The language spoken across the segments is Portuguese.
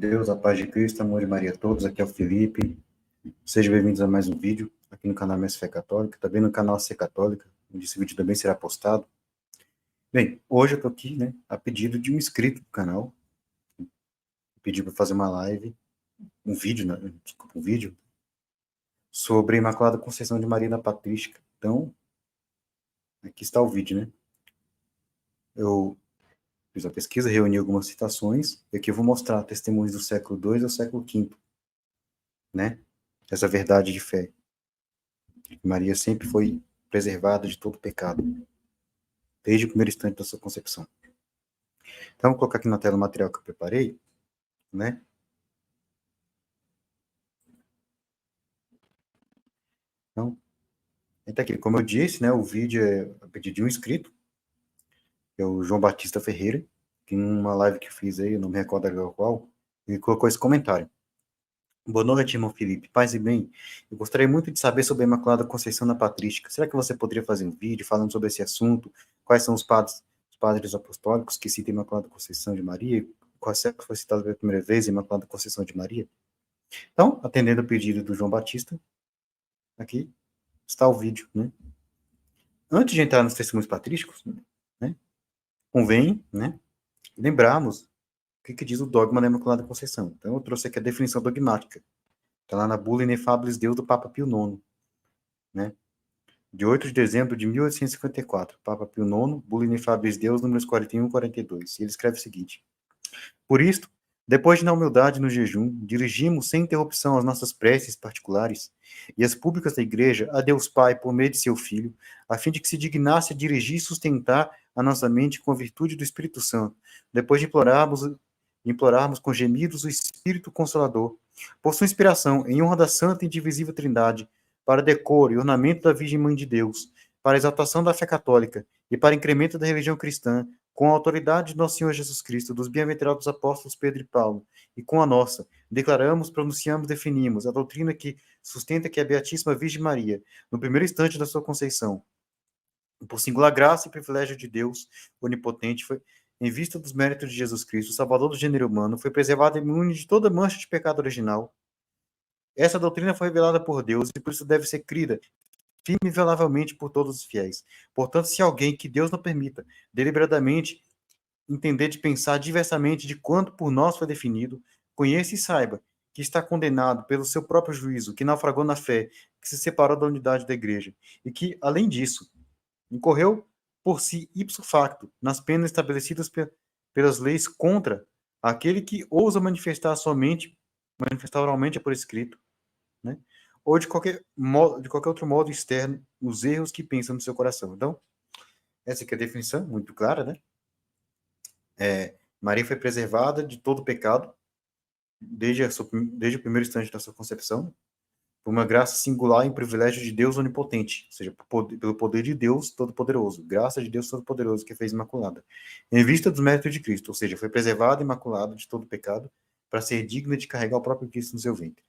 Deus, a paz de Cristo, amor de Maria a todos. Aqui é o Felipe. Sejam bem-vindos a mais um vídeo aqui no canal Mestre Fé Católica, também no canal Ser Católica, onde esse vídeo também será postado. Bem, hoje eu tô aqui, a pedido de um inscrito do canal. Pediu para fazer uma live, um vídeo sobre a Imaculada Conceição de Maria na Patrística. Então, aqui está o vídeo, né? Eu fiz a pesquisa, reuni algumas citações, e aqui eu vou mostrar testemunhos do século II ao século V, né? Essa verdade de fé. Maria sempre foi preservada de todo pecado, desde o primeiro instante da sua concepção. Então, vou colocar aqui na tela o material que eu preparei, né? Então, está aqui. Como eu disse, né, o vídeo é a pedido de um inscrito, que é o João Batista Ferreira, que em uma live que eu fiz aí, eu não me recordo agora qual, ele colocou esse comentário. Boa noite, irmão Felipe. Paz e bem. Eu gostaria muito de saber sobre a Imaculada Conceição na Patrística. Será que você poderia fazer um vídeo falando sobre esse assunto? Quais são os padres apostólicos que citam a Imaculada Conceição de Maria? Qual século foi citada pela primeira vez a Imaculada Conceição de Maria? Então, atendendo ao pedido do João Batista, aqui está o vídeo, né? Antes de entrar nos testemunhos patrísticos, né, convém, né, lembrarmos o que diz o dogma da Imaculada Conceição. Então, eu trouxe aqui a definição dogmática. Está lá na Bula Inefabilis Deus do Papa Pio IX, né? De 8 de dezembro de 1854. Papa Pio IX, Bula Inefabilis Deus, números 41 e 42. E ele escreve o seguinte: por isto, depois de na humildade e no jejum, dirigimos sem interrupção as nossas preces particulares e as públicas da Igreja a Deus Pai por meio de seu Filho, a fim de que se dignasse a dirigir e sustentar a nossa mente com a virtude do Espírito Santo, depois de implorarmos com gemidos o Espírito Consolador, por sua inspiração, em honra da Santa e Indivisível Trindade, para decoro e ornamento da Virgem Mãe de Deus, para exaltação da fé católica e para incremento da religião cristã, com a autoridade de nosso Senhor Jesus Cristo, dos bem-aventurados apóstolos Pedro e Paulo, e com a nossa, declaramos, pronunciamos, definimos a doutrina que sustenta que a Beatíssima Virgem Maria, no primeiro instante da sua conceição, por singular graça e privilégio de Deus onipotente, foi, em vista dos méritos de Jesus Cristo, Salvador do gênero humano, foi preservada imune de toda mancha de pecado original. Essa doutrina foi revelada por Deus e por isso deve ser crida firme e inviolavelmente por todos os fiéis. Portanto, se alguém que Deus não permita, deliberadamente entender de pensar diversamente de quanto por nós foi definido, conheça e saiba que está condenado pelo seu próprio juízo, que naufragou na fé, que se separou da unidade da igreja, e que, além disso, incorreu por si ipso facto nas penas estabelecidas pelas leis contra aquele que ousa manifestar oralmente por escrito, né? Ou de qualquer outro modo externo, os erros que pensa no seu coração. Então, essa aqui é a definição, muito clara, né? Maria foi preservada de todo pecado, desde o primeiro instante da sua concepção, por uma graça singular e um privilégio de Deus onipotente, ou seja, pelo poder de Deus Todo-Poderoso, graça de Deus Todo-Poderoso que fez imaculada, em vista dos méritos de Cristo, ou seja, foi preservada e imaculada de todo pecado, para ser digna de carregar o próprio Cristo no seu ventre.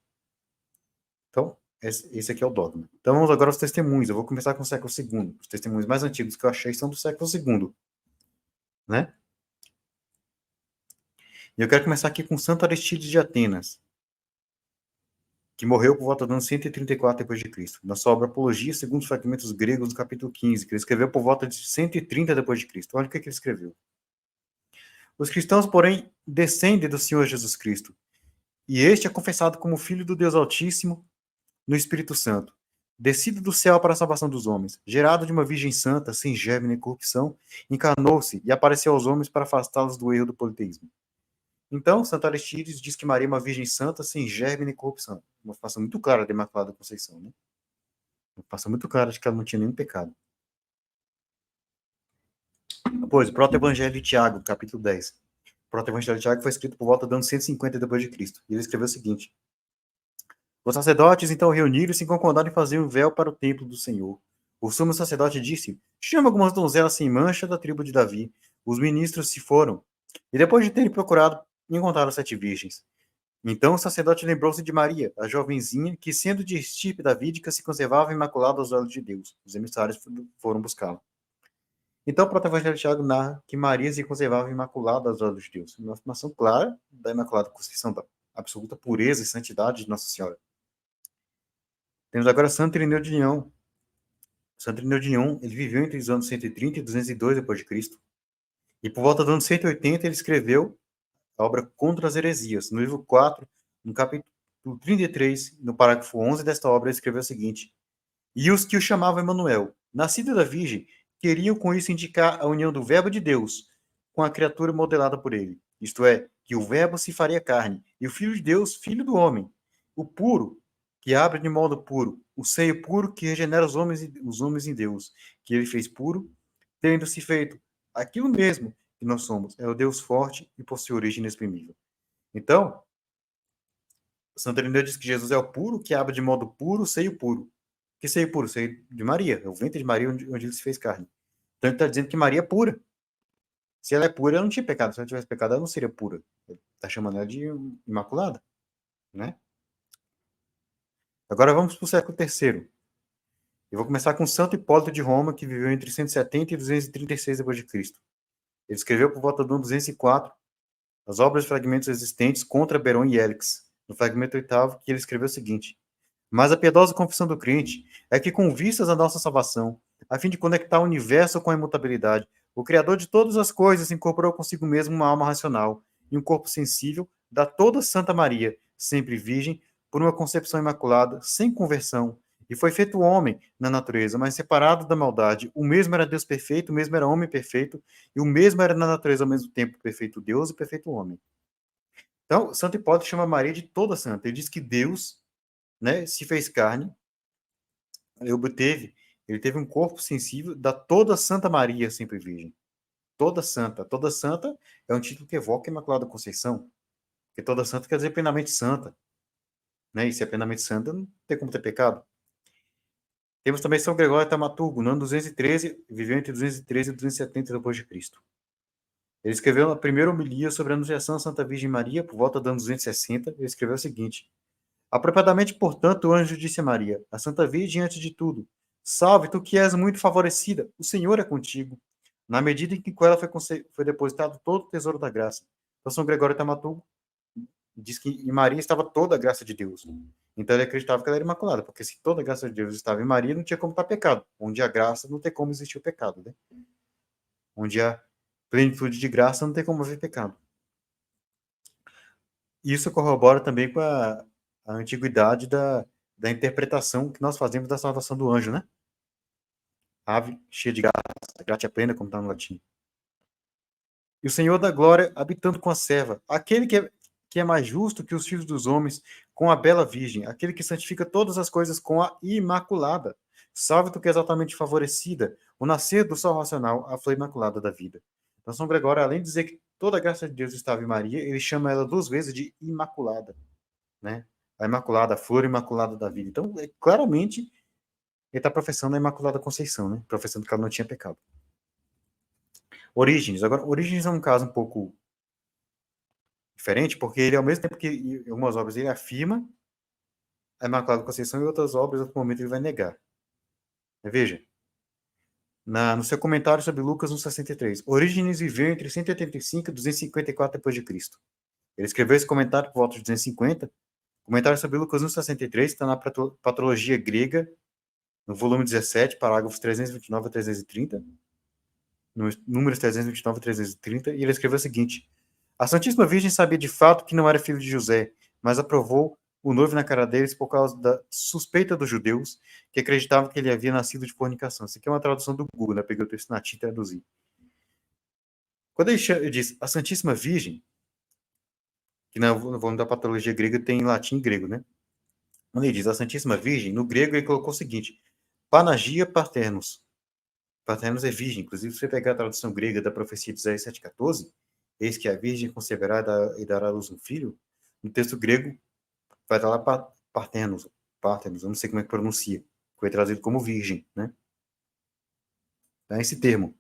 Então, esse aqui é o dogma. Então, vamos agora aos testemunhos. Eu vou começar com o século II. Os testemunhos mais antigos que eu achei são do século II, né? E eu quero começar aqui com Santo Aristides de Atenas, que morreu por volta do ano 134 d.C., na sua obra Apologia, segundo os fragmentos gregos do capítulo 15, que ele escreveu por volta de 130 d.C. Olha o que ele escreveu. Os cristãos, porém, descendem do Senhor Jesus Cristo, e este é confessado como Filho do Deus Altíssimo no Espírito Santo, descido do céu para a salvação dos homens, gerado de uma Virgem Santa, sem germe nem corrupção, encarnou-se e apareceu aos homens para afastá-los do erro do politeísmo. Então, Santo Aristides diz que Maria é uma Virgem Santa, sem germe nem corrupção. Uma afirmação muito clara da Imaculada Conceição, né? Uma afirmação muito clara de que ela não tinha nenhum pecado. Depois, o Proto-Evangelho de Tiago, capítulo 10. O Proto-Evangelho de Tiago foi escrito por volta do ano 150 d.C. E ele escreveu o seguinte: os sacerdotes então reuniram-se e concordaram em fazer um véu para o templo do Senhor. O sumo sacerdote disse: chama algumas donzelas sem mancha da tribo de Davi. Os ministros se foram. E depois de terem procurado, encontraram 7 virgens. Então o sacerdote lembrou-se de Maria, a jovenzinha, que sendo de estirpe davídica se conservava imaculada aos olhos de Deus. Os emissários foram buscá-la. Então, o proto-evangelho de Tiago narra que Maria se conservava imaculada aos olhos de Deus. Uma afirmação clara da Imaculada Conceição, da absoluta pureza e santidade de Nossa Senhora. Temos agora Santo Irineu de Lyon. Santo Irineu de Lyon, ele viveu entre os anos 130 e 202 d.C. E por volta do ano 180 ele escreveu a obra Contra as Heresias. No livro 4, no capítulo 33, no parágrafo 11 desta obra, ele escreveu o seguinte: E os que o chamavam Emanuel, nascido da Virgem, queriam com isso indicar a união do Verbo de Deus com a criatura modelada por ele. Isto é, que o Verbo se faria carne, e o Filho de Deus, filho do homem. O puro, que abre de modo puro, o seio puro que regenera os homens em Deus, que ele fez puro, tendo se feito aquilo mesmo que nós somos, é o Deus forte e possui origem inexprimível. Então, Santo Irineu diz que Jesus é o puro, que abre de modo puro, o seio puro. Que seio puro? Seio de Maria, é o ventre de Maria onde ele se fez carne. Então ele está dizendo que Maria é pura. Se ela é pura, ela não tinha pecado. Se ela tivesse pecado, ela não seria pura. Ele está chamando ela de imaculada, né? Agora vamos para o século III. Eu vou começar com Santo Hipólito de Roma, que viveu entre 170 e 236 d.C. Ele escreveu por volta do ano 204 as obras e fragmentos existentes contra Beron e Hélix. No fragmento 8º, que ele escreveu o seguinte: Mas a piedosa confissão do crente é que, com vistas à nossa salvação, a fim de conectar o universo com a imutabilidade, o Criador de todas as coisas incorporou consigo mesmo uma alma racional e um corpo sensível da toda Santa Maria, sempre virgem, por uma concepção imaculada, sem conversão, e foi feito homem na natureza, mas separado da maldade. O mesmo era Deus perfeito, o mesmo era homem perfeito, e o mesmo era na natureza ao mesmo tempo perfeito Deus e perfeito homem. Então, Santo Hipólito chama Maria de toda santa. Ele diz que Deus, né, se fez carne, ele teve um corpo sensível da toda Santa Maria, sempre virgem. Toda santa. Toda santa é um título que evoca a Imaculada Conceição, porque toda santa quer dizer plenamente santa, né? E se é plenamente santa, não tem como ter pecado. Temos também São Gregório Taumaturgo, no ano 213, viveu entre 213 e 270 d.C. Ele escreveu a primeira homilia sobre a anunciação da Santa Virgem Maria, por volta do ano 260. Ele escreveu o seguinte: Apropriadamente, portanto, o anjo disse a Maria, a Santa Virgem antes de tudo: Salve, tu que és muito favorecida, o Senhor é contigo. Na medida em que com ela foi depositado todo o tesouro da graça. Então, São Gregório Taumaturgo diz que em Maria estava toda a graça de Deus. Então ele acreditava que ela era imaculada, porque se toda a graça de Deus estava em Maria, não tinha como estar pecado. Onde há graça, não tem como existir o pecado, né? Onde há plenitude de graça, não tem como haver pecado. Isso corrobora também com a antiguidade da interpretação que nós fazemos da salvação do anjo, né? Ave cheia de graça, gratia plena, como está no latim. E o Senhor da glória habitando com a serva, aquele que é mais justo que os filhos dos homens, com a bela virgem, aquele que santifica todas as coisas com a imaculada. Salve tu que és altamente favorecida, o nascer do sol racional, a flor imaculada da vida. Então, São Gregório, além de dizer que toda a graça de Deus estava em Maria, ele chama ela duas vezes de imaculada, né? A imaculada, a flor imaculada da vida. Então, claramente, ele está professando a Imaculada Conceição, né? Professando que ela não tinha pecado. Orígenes. Agora, Orígenes é um caso um pouco diferente, porque ele, ao mesmo tempo que em algumas obras ele afirma a Imaculada Conceição, e outras obras, em outro momento, ele vai negar. Veja, no seu comentário sobre Lucas 1,63, Orígenes viveu entre 185 e 254 d.C. Ele escreveu esse comentário por volta de 250. Comentário sobre Lucas 1,63 está na Patrologia Grega, no volume 17, parágrafos 329 a 330, números 329 a 330, e ele escreveu o seguinte: A Santíssima Virgem sabia de fato que não era filho de José, mas aprovou o noivo na cara deles por causa da suspeita dos judeus, que acreditavam que ele havia nascido de fornicação. Isso aqui é uma tradução do Google, né? Peguei o texto na tinta e traduzi. Quando ele diz a Santíssima Virgem, que no volume da Patologia Grega tem em latim e grego, né? Quando ele diz a Santíssima Virgem, no grego ele colocou o seguinte: Panagia Paternus. Paternus é virgem. Inclusive, se você pegar a tradução grega da profecia de Isaías 7,14, eis que a virgem conceberá e dará à luz um filho, no texto grego vai estar lá Parthenos, eu não sei como é que pronuncia, foi traduzido como virgem, né? É esse termo.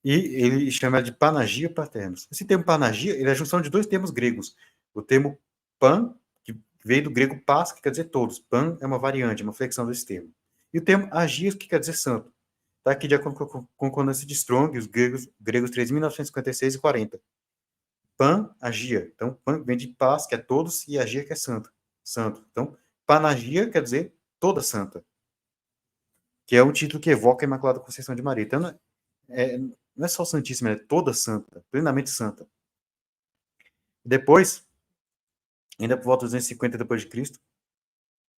E ele chama de Panagia Paternus. Esse termo Panagia, ele é a junção de dois termos gregos. O termo pan, que veio do grego pas, que quer dizer todos. Pan é uma variante, uma flexão desse termo. E o termo agias, que quer dizer santo. Está aqui de acordo com a concordância de Strong, os gregos 3.956 e 40. Pan, agia. Então, pan vem de paz, que é todos, e agia, que é santo. Santo. Então, panagia quer dizer toda santa, que é um título que evoca a Imaculada Conceição de Maria. Então, não é só santíssima, é toda santa, plenamente santa. Depois, ainda por volta de 250 depois de Cristo,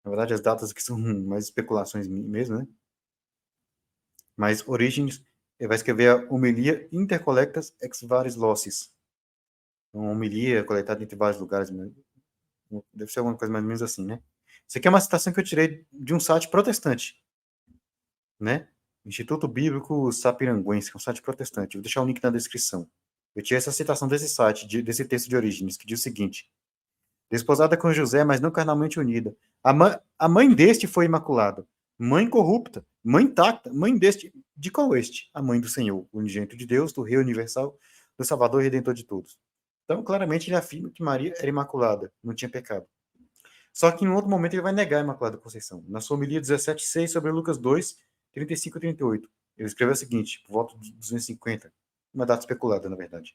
na verdade as datas aqui são mais especulações mesmo, né? Mas Orígenes vai escrever a homilia Intercollectas ex varis lossis. Uma homilia coletada entre vários lugares, deve ser alguma coisa mais ou menos assim, né? Isso aqui é uma citação que eu tirei de um site protestante, né? Instituto Bíblico Sapiranguense, que é um site protestante. Vou deixar o link na descrição. Eu tirei essa citação desse site, desse texto de Orígenes, que diz o seguinte: desposada com José, mas não carnalmente unida. A mãe deste foi imaculada. Mãe corrupta, mãe intacta, mãe deste. De qual este? A mãe do Senhor, o unigênito de Deus, do Rei Universal, do Salvador e Redentor de todos. Então, claramente, ele afirma que Maria era imaculada, não tinha pecado. Só que em um outro momento ele vai negar a Imaculada Conceição. Na sua homilia 17,6 sobre Lucas 2, 35 e 38. Ele escreveu o seguinte, por volta de 250, uma data especulada, na verdade.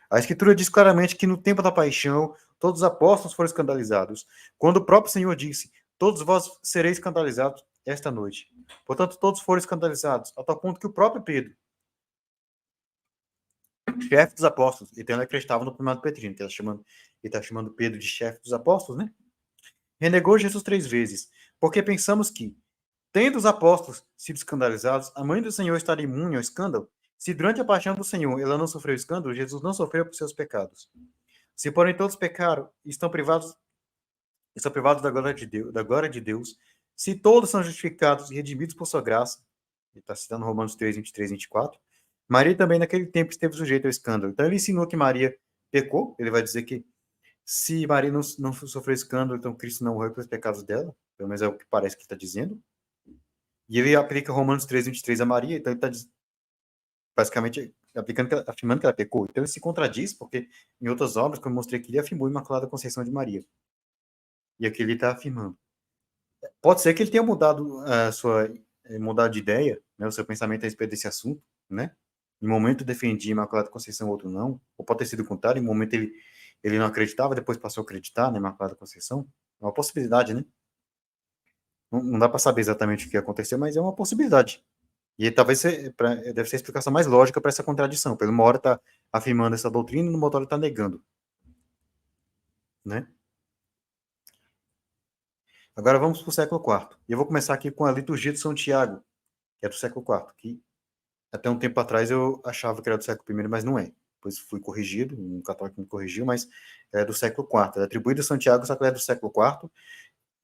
A Escritura diz claramente que no tempo da paixão, todos os apóstolos foram escandalizados, quando o próprio Senhor disse: todos vós sereis escandalizados esta noite. Portanto, todos foram escandalizados, a tal ponto que o próprio Pedro, chefe dos apóstolos, então ele acreditava no primado petrino, que ele está chamando Pedro de chefe dos apóstolos, né? Renegou Jesus 3 vezes, porque pensamos que, tendo os apóstolos sido escandalizados, a mãe do Senhor estaria imune ao escândalo. Se durante a paixão do Senhor ela não sofreu escândalo, Jesus não sofreu por seus pecados. Se, porém, todos pecaram e estão privados da glória de Deus, se todos são justificados e redimidos por sua graça, ele está citando Romanos 3, 23 e 24, Maria também naquele tempo esteve sujeita ao escândalo. Então ele ensinou que Maria pecou, ele vai dizer que se Maria não sofreu escândalo, então Cristo não morreu pelos pecados dela, pelo menos é o que parece que está dizendo. E ele aplica Romanos 3, 23 a Maria, então ele está basicamente afirmando que ela pecou. Então ele se contradiz, porque em outras obras, como eu mostrei aqui, ele afirmou a Imaculada Conceição de Maria. E aqui ele está afirmando. Pode ser que ele tenha mudado de ideia, né, o seu pensamento a respeito desse assunto, né? Em um momento defendia Imaculada Conceição, outro não. Ou pode ter sido o contrário, em um momento ele não acreditava, depois passou a acreditar na Imaculada Conceição. É uma possibilidade, né? Não dá para saber exatamente o que aconteceu, mas é uma possibilidade. E talvez deve ser a explicação mais lógica para essa contradição. Pelo uma hora está afirmando essa doutrina e no outra hora está negando, né? Agora vamos para o século IV. E eu vou começar aqui com a liturgia de São Tiago, que é do século IV, que até um tempo atrás eu achava que era do século I, mas não é. Depois fui corrigido, um católico me corrigiu, mas é do século IV. É atribuído a São Tiago, só que é do século IV.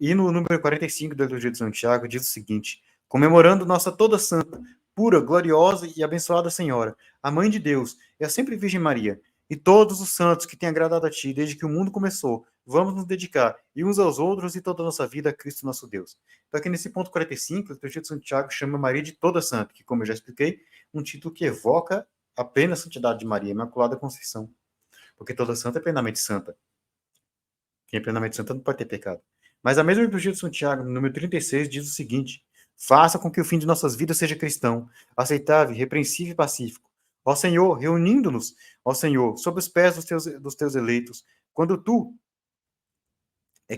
E no número 45 da liturgia de São Tiago diz o seguinte: comemorando nossa toda santa, pura, gloriosa e abençoada Senhora, a Mãe de Deus, e a sempre Virgem Maria, e todos os santos que têm agradado a Ti desde que o mundo começou, vamos nos dedicar, e uns aos outros e toda a nossa vida a Cristo nosso Deus. Então aqui nesse ponto 45, a liturgia de São Tiago chama Maria de toda santa, que como eu já expliquei, um título que evoca a plena santidade de Maria, Imaculada Conceição. Porque toda santa é plenamente santa. Quem é plenamente santa não pode ter pecado. Mas a mesma liturgia de São Tiago, no número 36, diz o seguinte: faça com que o fim de nossas vidas seja cristão, aceitável, repreensível e pacífico. Ó Senhor, reunindo-nos, ó Senhor, sob os pés dos teus eleitos, quando tu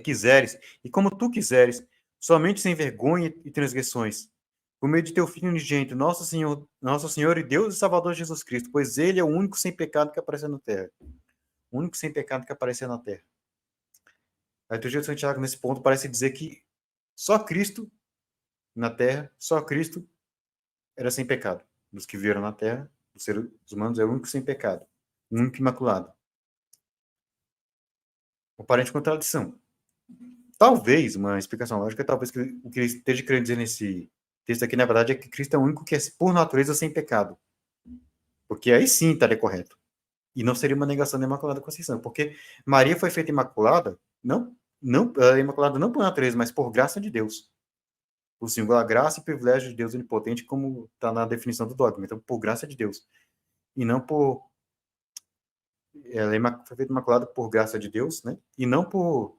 quiseres, e como tu quiseres, somente sem vergonha e transgressões, por meio de teu Filho unigênito, nosso Senhor e Deus e Salvador Jesus Cristo, pois ele é o único sem pecado que apareceu na terra. O único sem pecado que apareceu na terra. A liturgia de Santiago, nesse ponto, parece dizer que só Cristo na Terra, só Cristo era sem pecado. Dos que vieram na Terra, os seres humanos, é o único sem pecado, o único imaculado. Aparente contradição. Talvez, uma explicação lógica, talvez o que ele esteja querendo dizer nesse texto aqui, na verdade, é que Cristo é o único que é, por natureza, sem pecado. Porque aí sim estaria correto. E não seria uma negação da Imaculada Conceição. Porque Maria foi feita imaculada, ela é imaculada não por natureza, mas por graça de Deus. Por singular graça e privilégio de Deus onipotente, como está na definição do dogma. Então, por graça de Deus. E não por... Ela foi feita imaculada por graça de Deus, né? E não por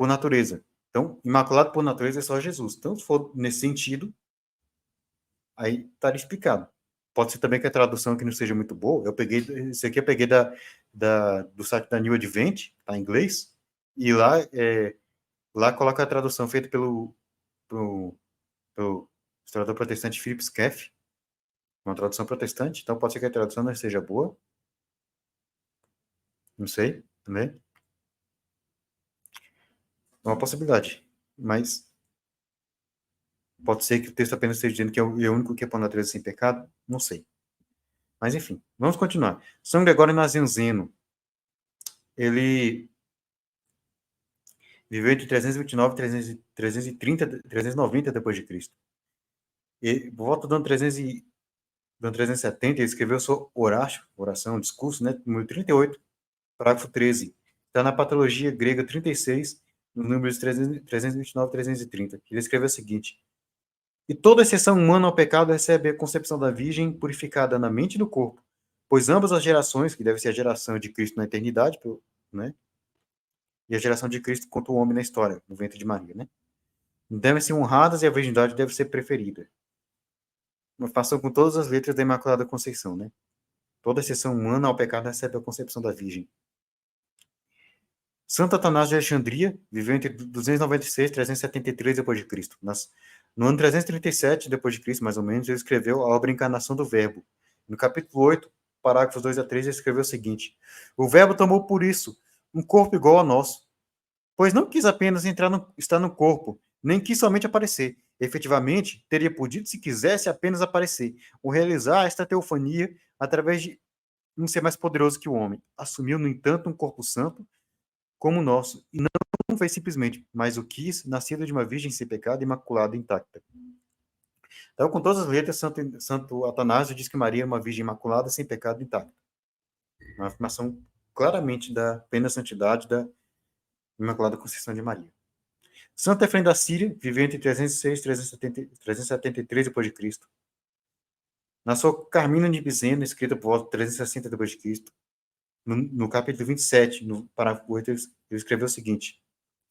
natureza. Então, imaculado por natureza é só Jesus. Então, se for nesse sentido, Aí estaria explicado. Pode ser também que a tradução aqui não seja muito boa. Isso aqui eu peguei do site da New Advent, tá em inglês, e lá coloca a tradução feita pelo historiador protestante Philip Scaff, uma tradução protestante, então pode ser que a tradução não seja boa. Não sei, também. É uma possibilidade, mas pode ser que o texto apenas esteja dizendo que é o único que é por natureza sem pecado, não sei. Mas enfim, vamos continuar. São Gregório Nazianzeno, ele viveu entre 329 e 330, 390 depois de Cristo. E por volta do ano 370, ele escreveu sua oração, discurso, né, número 38, parágrafo 13. Está na Patologia Grega 36, nos números 329 e 330. Ele escreveu o seguinte: e toda exceção humana ao pecado recebe a concepção da Virgem purificada na mente e no corpo, pois ambas as gerações, que deve ser a geração de Cristo na eternidade, né, e a geração de Cristo contra o homem na história, no ventre de Maria, né, devem ser honradas e a virgindade deve ser preferida. Uma façam com todas as letras da Imaculada Conceição, né? Toda exceção humana ao pecado recebe a concepção da Virgem. Santo Atanásio de Alexandria viveu entre 296 e 373 d.C. No ano 337 d.C., mais ou menos, ele escreveu a obra Encarnação do Verbo. No capítulo 8, parágrafos 2 a 3, ele escreveu o seguinte: o Verbo tomou por isso um corpo igual ao nosso, pois não quis apenas estar no corpo, nem quis somente aparecer. Efetivamente, teria podido, se quisesse, apenas aparecer, ou realizar esta teofania através de um ser mais poderoso que o homem. Assumiu, no entanto, um corpo santo, como o nosso, e não fez simplesmente, mas o quis, nascido de uma virgem sem pecado, imaculada e intacta. Então, com todas as letras, Santo Atanásio diz que Maria é uma virgem imaculada, sem pecado e intacta. Uma afirmação claramente da plena santidade da Imaculada Conceição de Maria. Santo Efrem da Síria viveu entre 306 e 373 d.C. Na sua Carmina de Bizena, escrita por volta de 360 d.C., no capítulo 27, no parágrafo 8, ele escreveu o seguinte: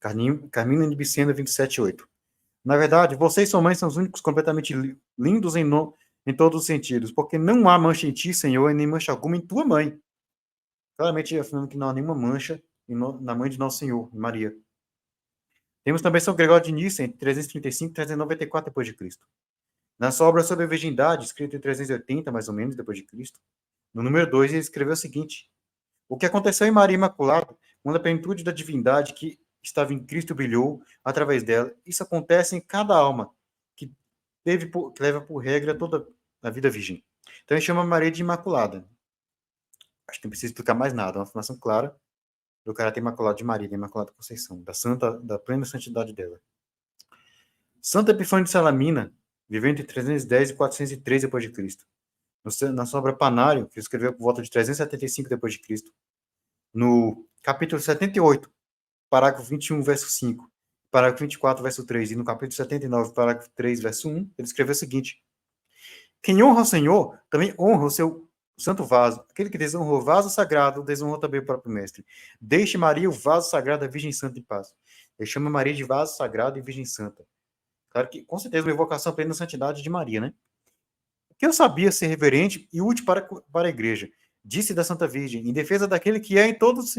Carmina de Bizena 27:8. Na verdade, vocês, sua mãe, são os únicos completamente lindos em todos os sentidos, porque não há mancha em ti, Senhor, e nem mancha alguma em tua mãe. Claramente afirmando que não há nenhuma mancha na mãe de Nosso Senhor, Maria. Temos também São Gregório de Nissa, entre 335 e 394 d.C. Na sua obra sobre a virgindade, escrita em 380, mais ou menos, depois de Cristo, no número 2, ele escreveu o seguinte: o que aconteceu em Maria Imaculada, quando a plenitude da divindade que estava em Cristo brilhou através dela, isso acontece em cada alma que leva por regra toda a vida virgem. Então, ele chama Maria de Imaculada. Acho que não precisa explicar mais nada, é uma afirmação clara do caráter imaculado de Maria, da Imaculada Conceição, da plena santidade dela. Santo Epifânio de Salamina viveu entre 310 e 403 d.C. Na sua obra Panário, que escreveu por volta de 375 d.C., no capítulo 78, parágrafo 21, verso 5, parágrafo 24, verso 3, e no capítulo 79, parágrafo 3, verso 1, ele escreveu o seguinte: quem honra o Senhor, também honra o seu santo vaso. Aquele que desonra o vaso sagrado, desonra também o próprio mestre. Deixe Maria o vaso sagrado da Virgem Santa em paz. Ele chama Maria de vaso sagrado e Virgem Santa. Claro que, com certeza, uma evocação plena da santidade de Maria, né? Que eu sabia ser reverente e útil para a igreja. Disse da Santa Virgem, em defesa daquela que é em todos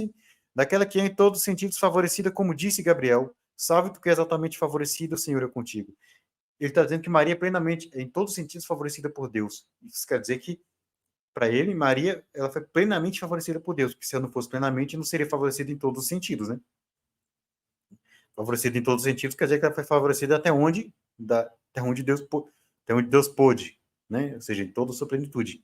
os sentidos favorecida, como disse Gabriel, salve tu que és altamente favorecida, o Senhor é contigo. Ele está dizendo que Maria é plenamente, em todos os sentidos, favorecida por Deus. Isso quer dizer que, para ele, Maria, ela foi plenamente favorecida por Deus, porque se ela não fosse plenamente, não seria favorecida em todos os sentidos, né? Favorecida em todos os sentidos quer dizer que ela foi favorecida até onde Deus pôde, né? Ou seja, em toda a sua plenitude.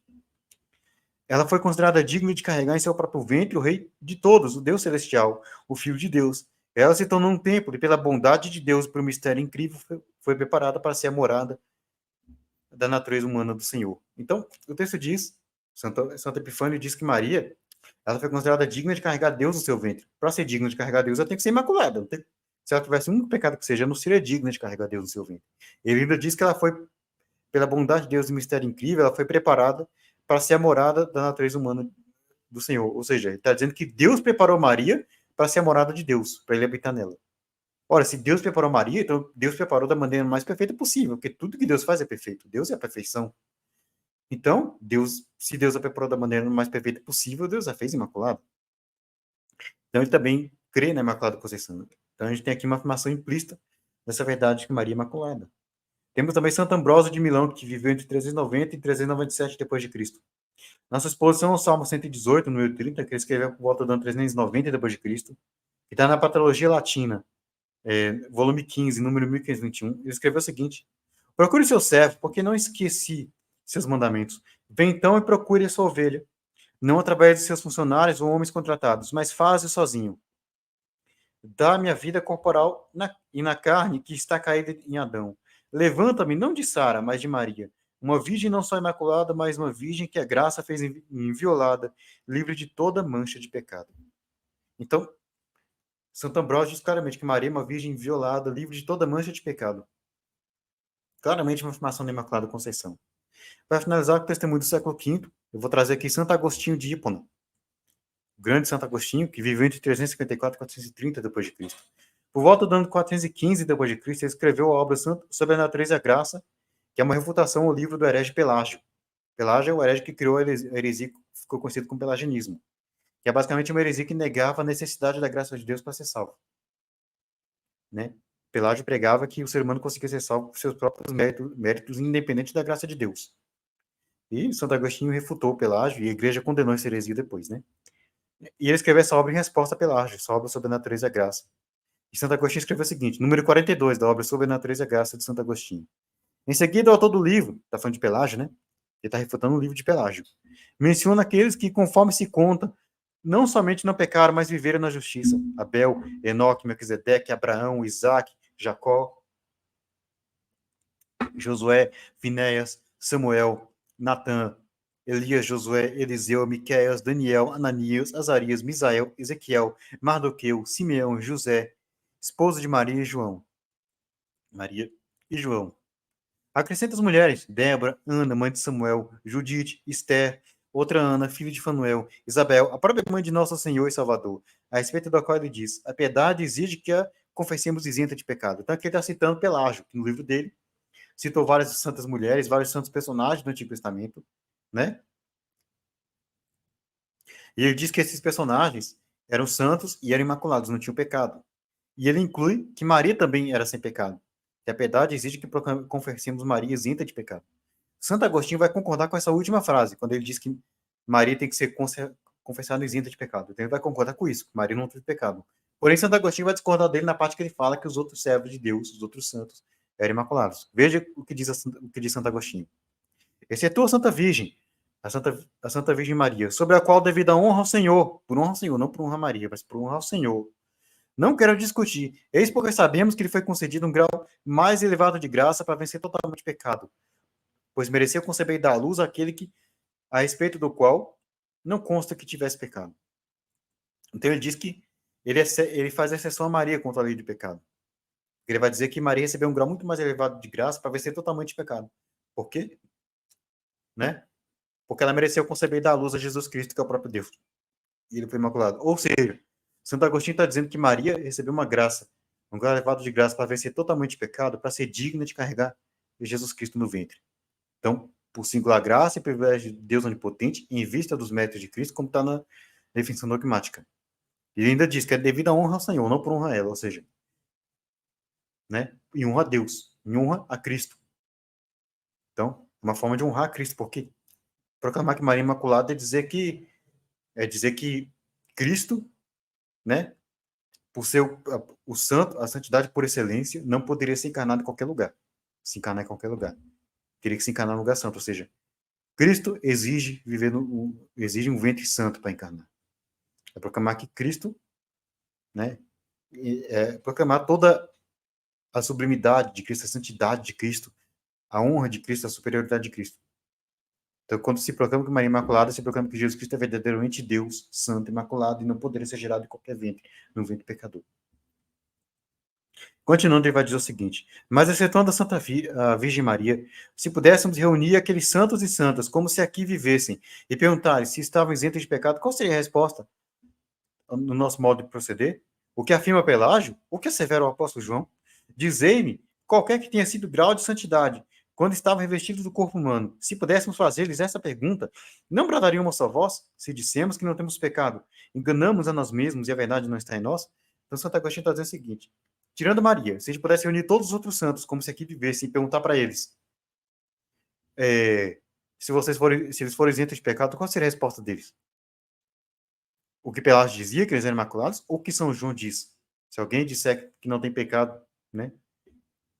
Ela foi considerada digna de carregar em seu próprio ventre o Rei de todos, o Deus Celestial, o Filho de Deus. Ela se tornou um templo e, pela bondade de Deus, por um mistério incrível, foi preparada para ser a morada da natureza humana do Senhor. Então, o texto diz, Santo Epifânio diz que Maria, ela foi considerada digna de carregar Deus no seu ventre. Para ser digna de carregar Deus, ela tem que ser imaculada. Se ela tivesse um pecado que seja, ela não seria digna de carregar Deus no seu ventre. Ele ainda diz que ela foi, pela bondade de Deus e mistério incrível, ela foi preparada para ser a morada da natureza humana do Senhor. Ou seja, ele está dizendo que Deus preparou Maria para ser a morada de Deus, para ele habitar nela. Ora, se Deus preparou Maria, então Deus preparou da maneira mais perfeita possível, porque tudo que Deus faz é perfeito. Deus é a perfeição. Então, se Deus a preparou da maneira mais perfeita possível, Deus a fez imaculada. Então, ele também crê na Imaculada Conceição. Então, a gente tem aqui uma afirmação implícita dessa verdade de que Maria é imaculada. Temos também Santo Ambrósio de Milão, que viveu entre 390 e 397 depois de Cristo. Nossa exposição ao Salmo 118, número 30, que ele escreveu por volta do ano 390 depois de Cristo, que está na Patrologia Latina, volume 15, número 1521, ele escreveu o seguinte: procure seu servo, porque não esqueci seus mandamentos. Vem então e procure a sua ovelha, não através de seus funcionários ou homens contratados, mas faze sozinho. Dá minha vida corporal e na carne que está caída em Adão. Levanta-me não de Sara, mas de Maria, uma virgem não só imaculada, mas uma virgem que a graça fez inviolada, livre de toda mancha de pecado. Então, Santo Ambrósio diz claramente que Maria é uma virgem inviolada, livre de toda mancha de pecado. Claramente uma afirmação da Imaculada Conceição. Para finalizar com o testemunho do século V, eu vou trazer aqui Santo Agostinho de Hipona, o grande Santo Agostinho, que viveu entre 354 e 430 d.C. Por volta do ano 415 d.C., ele escreveu a obra sobre a Natureza e a Graça, que é uma refutação ao livro do herege Pelágio. Pelágio é o herege que criou a heresia que ficou conhecido como pelagianismo, que é basicamente uma heresia que negava a necessidade da graça de Deus para ser salvo. Né? Pelágio pregava que o ser humano conseguia ser salvo por seus próprios méritos independente da graça de Deus. E Santo Agostinho refutou Pelágio e a igreja condenou essa heresia depois, né? E ele escreveu essa obra em resposta a Pelágio, essa obra sobre a natureza e a graça. E Santo Agostinho escreveu o seguinte, número 42 da obra sobre a natureza e a graça de Santo Agostinho. Em seguida, o autor do livro, está falando de Pelágio, né? Ele está refutando o livro de Pelágio. Menciona aqueles que, conforme se conta, não somente não pecaram, mas viveram na justiça. Abel, Enoque, Melquisedeque, Abraão, Isaac, Jacó, Josué, Finéias, Samuel, Natã, Elias, Josué, Eliseu, Miqueias, Daniel, Ananias, Azarias, Misael, Ezequiel, Mardoqueu, Simeão, José, esposo de Maria e João. Maria e João. Acrescenta as mulheres, Débora, Ana, mãe de Samuel, Judite, Esther, outra Ana, filha de Fanuel, Isabel, a própria mãe de nosso Senhor e Salvador, a respeito da qual ele diz, a piedade exige que a confessemos isenta de pecado. Então aqui ele está citando Pelágio, que no livro dele citou várias santas mulheres, vários santos personagens do Antigo Testamento, né? E ele diz que esses personagens eram santos e eram imaculados, não tinham pecado. E ele inclui que Maria também era sem pecado. Que a piedade exige que confessemos Maria isenta de pecado. Santo Agostinho vai concordar com essa última frase, quando ele diz que Maria tem que ser confessada isenta de pecado. Então ele vai concordar com isso, que Maria não teve pecado. Porém, Santo Agostinho vai discordar dele na parte que ele fala que os outros servos de Deus, os outros santos, eram imaculados. Veja o que diz Santo Agostinho. Excetua a Santa Virgem, a Santa Virgem Maria, sobre a qual devido a honra ao Senhor, por honra ao Senhor, não por honra a Maria, mas por honra ao Senhor. Não quero discutir. Eis porque sabemos que lhe foi concedido um grau mais elevado de graça para vencer totalmente o pecado, pois mereceu conceber e dar à luz aquele que, a respeito do qual não consta que tivesse pecado. Então ele diz que ele faz exceção a Maria contra a lei de pecado. Ele vai dizer que Maria recebeu um grau muito mais elevado de graça para vencer totalmente o pecado. Por quê? Né? Porque ela mereceu conceber e dar à luz a Jesus Cristo, que é o próprio Deus. E ele foi imaculado. Ou seja, Santo Agostinho está dizendo que Maria recebeu uma graça, um grau elevado de graça para vencer totalmente o pecado, para ser digna de carregar Jesus Cristo no ventre. Então, por singular graça e privilégio de Deus onipotente, em vista dos méritos de Cristo, como está na definição dogmática. Ele ainda diz que é devido à honra ao Senhor, não por honra a ela, ou seja, né, em honra a Deus, em honra a Cristo. Então, uma forma de honrar a Cristo, porque proclamar que Maria é Imaculada é dizer que Cristo, né, por ser o santo, a santidade por excelência, não poderia se encarnar em qualquer lugar. Se encarnar em qualquer lugar. Teria que se encarnar no lugar santo, ou seja, Cristo exige exige um ventre santo para encarnar. É proclamar que Cristo, né, é proclamar toda a sublimidade de Cristo, a santidade de Cristo, a honra de Cristo, a superioridade de Cristo. Então, quando se proclama que Maria é Imaculada, se proclama que Jesus Cristo é verdadeiramente Deus, santo, imaculado, e não poderia ser gerado em qualquer ventre, num ventre pecador. Continuando, ele vai dizer o seguinte: mas excetuando a Virgem Maria, se pudéssemos reunir aqueles santos e santas, como se aqui vivessem, e perguntarem se estavam isentos de pecado, qual seria a resposta no nosso modo de proceder? O que afirma Pelágio, o que assevera o apóstolo João, dizei-me qualquer que tenha sido grau de santidade, quando estava revestido do corpo humano. Se pudéssemos fazer-lhes essa pergunta, não bradariam uma só voz, se dissemos que não temos pecado, enganamos a nós mesmos e a verdade não está em nós? Então, Santo Agostinho está dizendo o seguinte, tirando Maria, se a gente pudesse reunir todos os outros santos, como se aqui vivessem, e perguntar para eles, se eles forem isentos de pecado, qual seria a resposta deles? O que Pelágio dizia, que eles eram imaculados, ou o que São João diz? Se alguém disser que não tem pecado, né?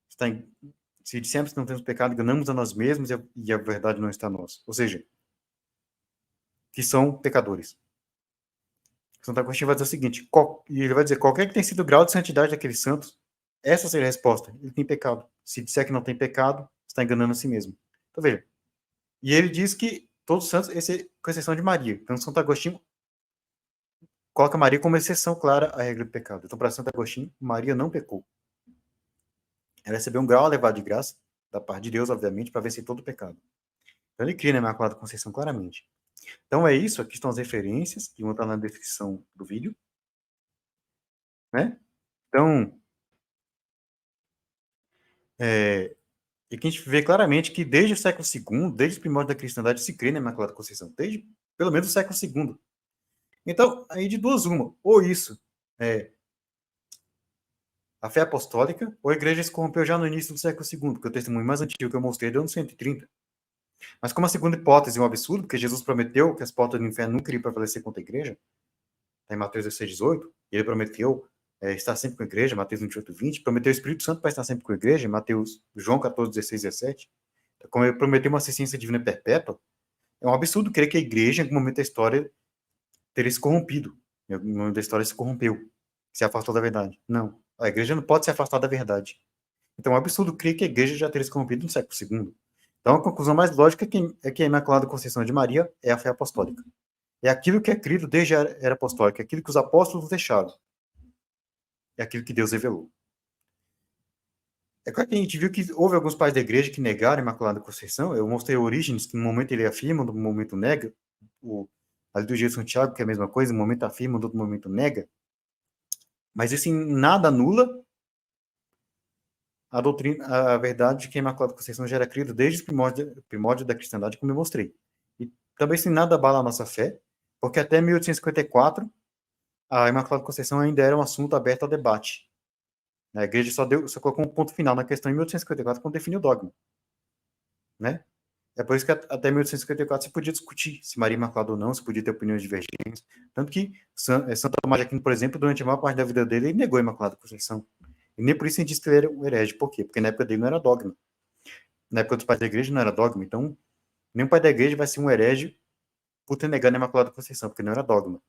Está em, se dissemos que não temos pecado, enganamos a nós mesmos e a verdade não está em nós. Ou seja, que são pecadores. Santo Agostinho vai dizer o seguinte, e ele vai dizer, qualquer que tenha sido o grau de santidade daqueles santos, essa seria a resposta. Ele tem pecado. Se disser que não tem pecado, está enganando a si mesmo. Então veja. E ele diz que todos os santos, com exceção de Maria. Então Santo Agostinho coloca Maria como exceção clara à regra do pecado. Então, para Santo Agostinho, Maria não pecou. Ela recebeu um grau elevado de graça, da parte de Deus, obviamente, para vencer todo o pecado. Então, ele cria na Imaculada Conceição claramente. Então, é isso. Aqui estão as referências, que vão estar na descrição do vídeo. Né? Então, e que a gente vê claramente que desde o século II, desde o primórdio da cristandade, se crê na Imaculada Conceição. Desde, pelo menos, o século II. Então, aí de duas uma. Ou isso a fé apostólica, ou a igreja se corrompeu já no início do século II, porque o testemunho mais antigo que eu mostrei deu no 130. Mas como a segunda hipótese é um absurdo, porque Jesus prometeu que as portas do inferno nunca iriam prevalecer contra a igreja, está em Mateus 16, 18, e ele prometeu estar sempre com a igreja, Mateus 28, 20, prometeu o Espírito Santo para estar sempre com a igreja, João 14, 16, 17, então, como ele prometeu uma assistência divina perpétua, é um absurdo crer que a igreja, em algum momento da história, teria se corrompido, em algum momento da história se corrompeu, se afastou da verdade. Não, a igreja não pode se afastar da verdade. Então é um absurdo crer que a igreja já teria se corrompido no século II. Então a conclusão mais lógica é que a Imaculada Conceição de Maria é a fé apostólica. É aquilo que é crido desde a era apostólica, é aquilo que os apóstolos deixaram. É aquilo que Deus revelou. É claro que a gente viu que houve alguns pais da igreja que negaram a Imaculada Conceição. Eu mostrei Orígenes, que no momento ele afirma, no momento nega. A liturgia de Santiago, que é a mesma coisa, no momento afirma, no outro momento nega. Mas isso em nada anula a doutrina, a verdade de que a Imaculada Conceição já era crida desde o primórdio da cristandade, como eu mostrei. E também sem nada abala a nossa fé, porque até 1854 a Imaculada Conceição ainda era um assunto aberto ao debate. A igreja só colocou um ponto final na questão em 1854, quando definiu o dogma. Né? É por isso que até 1854 se podia discutir se Maria Imaculada ou não, se podia ter opiniões divergentes. Tanto que Santo Tomás de Aquino, por exemplo, durante a maior parte da vida dele, ele negou a Imaculada Conceição. E nem por isso a gente disse que ele era um herege. Por quê? Porque na época dele não era dogma. Na época dos pais da igreja não era dogma. Então, nenhum pai da igreja vai ser um herege por ter negado a Imaculada Conceição, porque não era dogma.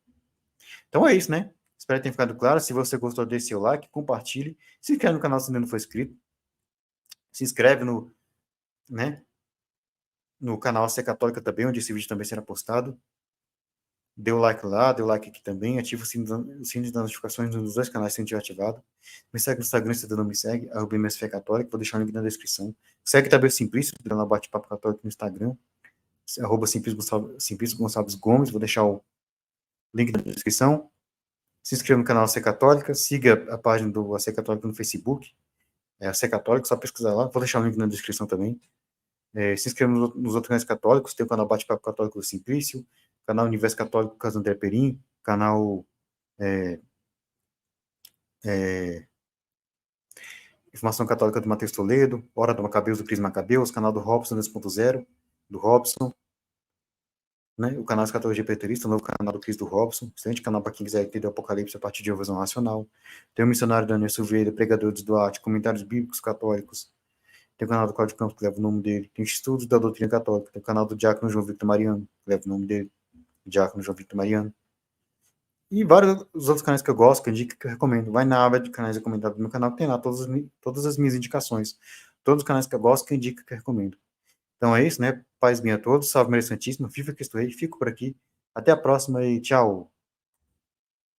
Então é isso, né? Espero que tenha ficado claro. Se você gostou, deixe seu like, compartilhe. Se inscreve no canal se ainda não for inscrito. Se inscreve no canal Sé Católica também, onde esse vídeo também será postado. Dê o like lá, dê o like aqui também. Ativa o sino das notificações nos dois canais se não tiver ativado. Me segue no Instagram se ainda não me segue, @MSFé Católica. Vou deixar o link na descrição. Segue também o Simplício, dando um bate-papo católico no Instagram. @Simplício Gonçalves Gomes. Vou deixar o link na descrição. Se inscreva no canal Sé Católica. Siga a página do Sé Católica no Facebook. É a Sé Católica, só pesquisar lá. Vou deixar o link na descrição também. Se inscreva nos outros canais católicos. Tem o canal Bate-Papo Católico do Simplício, canal Universo Católico Caso André Perim, canal Informação Católica do Matheus Toledo, Hora do Macabeus do Cris Macabeus, canal do Robson 2.0, do Robson, né? O canal Escatologia Preterista, o novo canal do Cris do Robson, excelente canal para quem quiser entender o Apocalipse a partir de uma visão racional. Tem o missionário Daniel Silveira, pregador de Duarte, comentários bíblicos católicos. Tem o canal do Cláudio Campos, que leva o nome dele. Tem Estudos da Doutrina Católica. Tem o canal do Diácono João Victor Mariano, que leva o nome dele. Diácono João Victor Mariano. E vários outros canais que eu gosto, que eu indico, que eu recomendo. Vai na aba de canais recomendados do meu canal, que tem lá todas as minhas indicações. Todos os canais que eu gosto, que eu indico, que eu recomendo. Então é isso, né? Paz minha a todos. Salve Maria Santíssima. Viva Cristo Rei. Fico por aqui. Até a próxima e tchau.